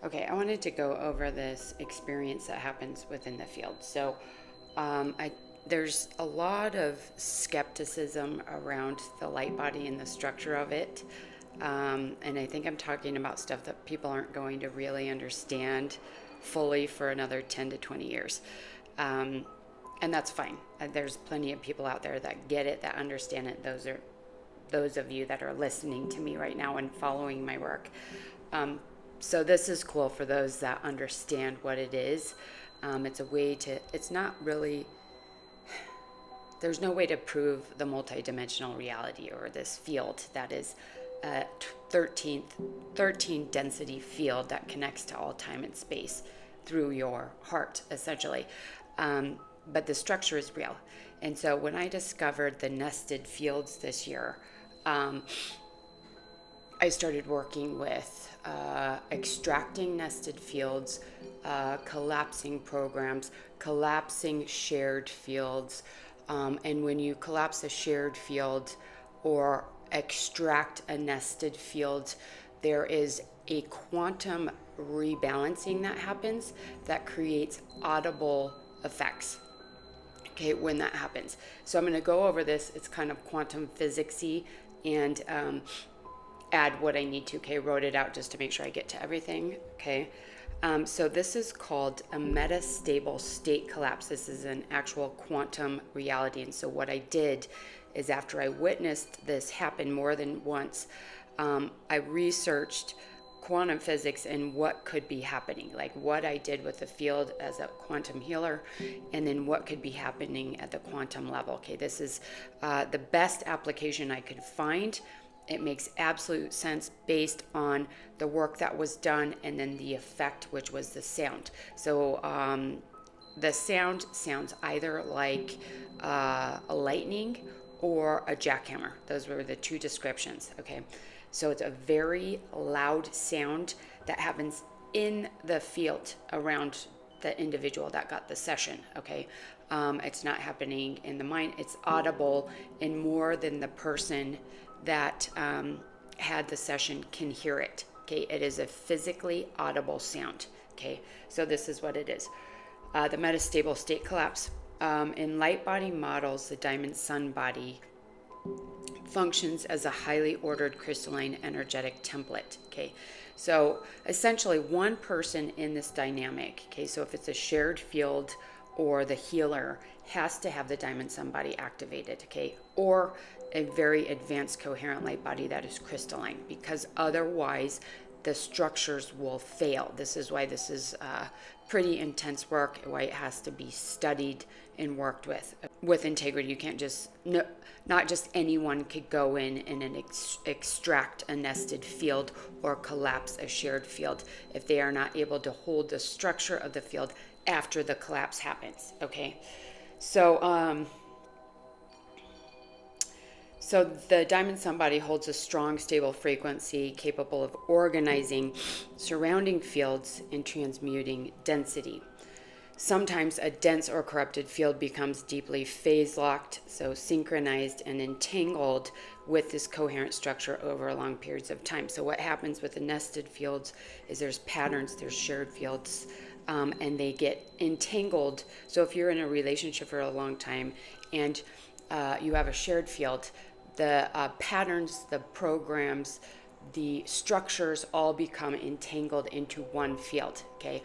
Okay, I wanted to go over this experience that happens within the field. So, there's a lot of skepticism around the light body and the structure of it. And I think I'm talking about stuff that people aren't going to really understand fully for another 10 to 20 years. And that's fine. There's plenty of people out there that get it, that understand it. Those are those of you that are listening to me right now and following my work. So this is cool for those that understand what it is. It's a way to, it's not really, there's no way to prove the multidimensional reality or this field that is a 13 density field that connects to all time and space through your heart, essentially. But the structure is real. And so when I discovered the nested fields this year, I started working with extracting nested fields, collapsing programs, collapsing shared fields. And when you collapse a shared field or extract a nested field, there is a quantum rebalancing that happens that creates audible effects. Okay, when that happens. So I'm going to go over this. It's kind of quantum physics-y and add what I need to. Okay, wrote it out just to make sure I get to everything. Okay, so this is called a metastable state collapse. This is an actual quantum reality. And so what I did is after I witnessed this happen more than once, I researched quantum physics and what could be happening, like what I did with the field as a quantum healer, and then what could be happening at the quantum level. Okay, this is the best application I could find. It makes absolute sense based on the work that was done and then the effect, which was the sound. So the sound sounds either like a lightning or a jackhammer. Those were the two descriptions. Okay, so it's a very loud sound that happens in the field around the individual that got the session. Okay, it's not happening in the mind. It's audible, and more than the person that had the session can hear it. Okay, it is a physically audible sound. Okay, so this is what it is. The metastable state collapse. In Lightbody models, the diamond sun body functions as a highly ordered crystalline energetic template. Okay, so essentially one person in this dynamic, okay, so if it's a shared field or the healer has to have the diamond sun body activated, okay, or a very advanced coherent light body that is crystalline, because otherwise the structures will fail. This is why this is pretty intense work, why it has to be studied and worked with integrity. You can't just, not just anyone could go in and extract a nested field or collapse a shared field if they are not able to hold the structure of the field after the collapse happens. Okay, so so the diamond sun body holds a strong, stable frequency capable of organizing surrounding fields and transmuting density. Sometimes a dense or corrupted field becomes deeply phase-locked, so synchronized and entangled with this coherent structure over long periods of time. So what happens with the nested fields is there's patterns, there's shared fields, and they get entangled. So if you're in a relationship for a long time and you have a shared field, the patterns, the programs, the structures all become entangled into one field. Okay,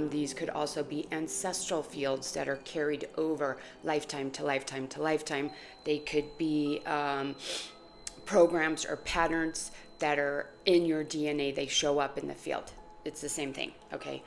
these could also be ancestral fields that are carried over lifetime to lifetime to lifetime. They could be programs or patterns that are in your DNA. They show up in the field. It's the same thing. Okay,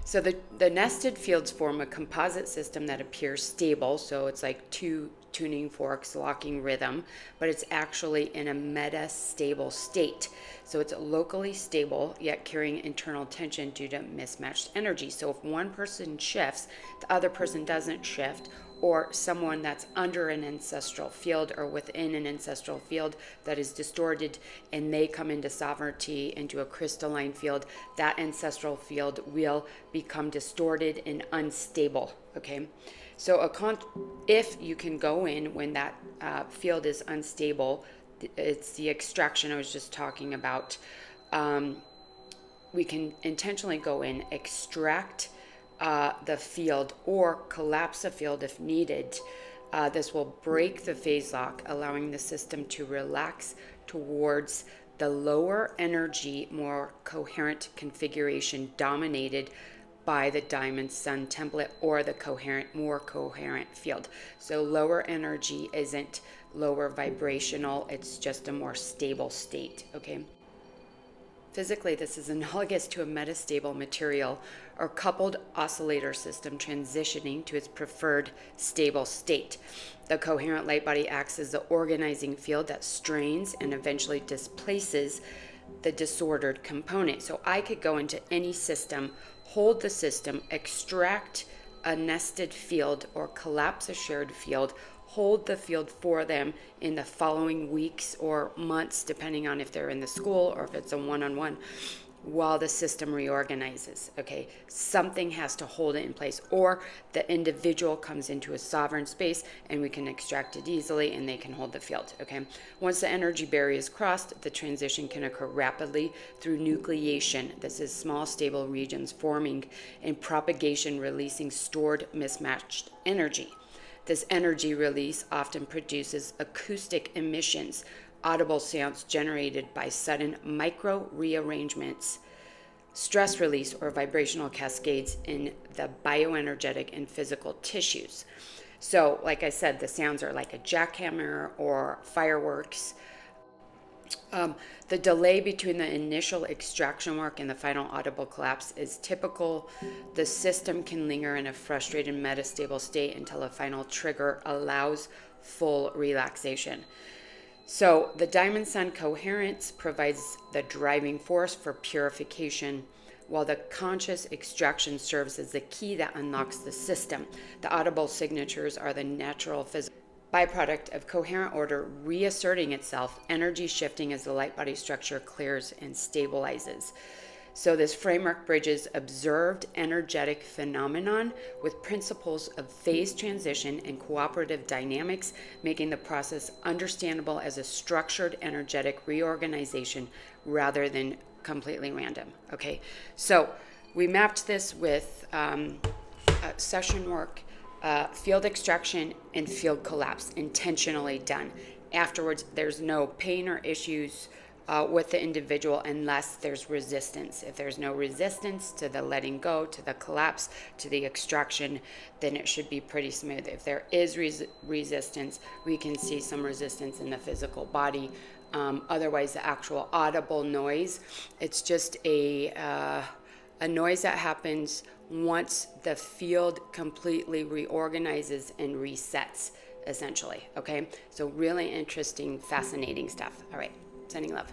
so the nested fields form a composite system that appears stable. So it's like two tuning forks locking rhythm, but it's actually in a metastable state. So it's locally stable, yet carrying internal tension due to mismatched energy. So if one person shifts, the other person doesn't shift, or someone that's under an ancestral field or within an ancestral field that is distorted and they come into sovereignty, into a crystalline field, that ancestral field will become distorted and unstable. Okay, so if you can go in when that field is unstable, it's the extraction I was just talking about. we can intentionally go in, extract the field or collapse the field if needed. This will break the phase lock, allowing the system to relax towards the lower energy, more coherent configuration dominated by the diamond sun template or the more coherent field. So lower energy isn't lower vibrational, it's just a more stable state, okay? Physically, this is analogous to a metastable material or coupled oscillator system transitioning to its preferred stable state. The coherent light body acts as the organizing field that strains and eventually displaces the disordered component. So I could go into any system, hold the system, extract a nested field or collapse a shared field, hold the field for them in the following weeks or months, depending on if they're in the school or if it's a one-on-one, while the system reorganizes, okay? Something has to hold it in place, or the individual comes into a sovereign space and we can extract it easily and they can hold the field, okay? Once the energy barrier is crossed, the transition can occur rapidly through nucleation. This is small stable regions forming and propagation, releasing stored mismatched energy. This energy release often produces acoustic emissions, audible sounds generated by sudden micro rearrangements, stress release, or vibrational cascades in the bioenergetic and physical tissues. So, like I said, the sounds are like a jackhammer or fireworks. The delay between the initial extraction work and the final audible collapse is typical. The system can linger in a frustrated metastable state until a final trigger allows full relaxation. So the diamond sun coherence provides the driving force for purification, while the conscious extraction serves as the key that unlocks the system. The audible signatures are the natural physical byproduct of coherent order reasserting itself, energy shifting as the light body structure clears and stabilizes. So this framework bridges observed energetic phenomenon with principles of phase transition and cooperative dynamics, making the process understandable as a structured energetic reorganization rather than completely random. Okay, so we mapped this with session work, field extraction, and field collapse, intentionally done. Afterwards, there's no pain or issues with the individual unless there's resistance. If there's no resistance to the letting go, to the collapse, to the extraction, then it should be pretty smooth. If there is resistance, we can see some resistance in the physical body. Otherwise, the actual audible noise, it's just a noise that happens once the field completely reorganizes and resets, essentially, okay? So really interesting, fascinating stuff. All right, sending love.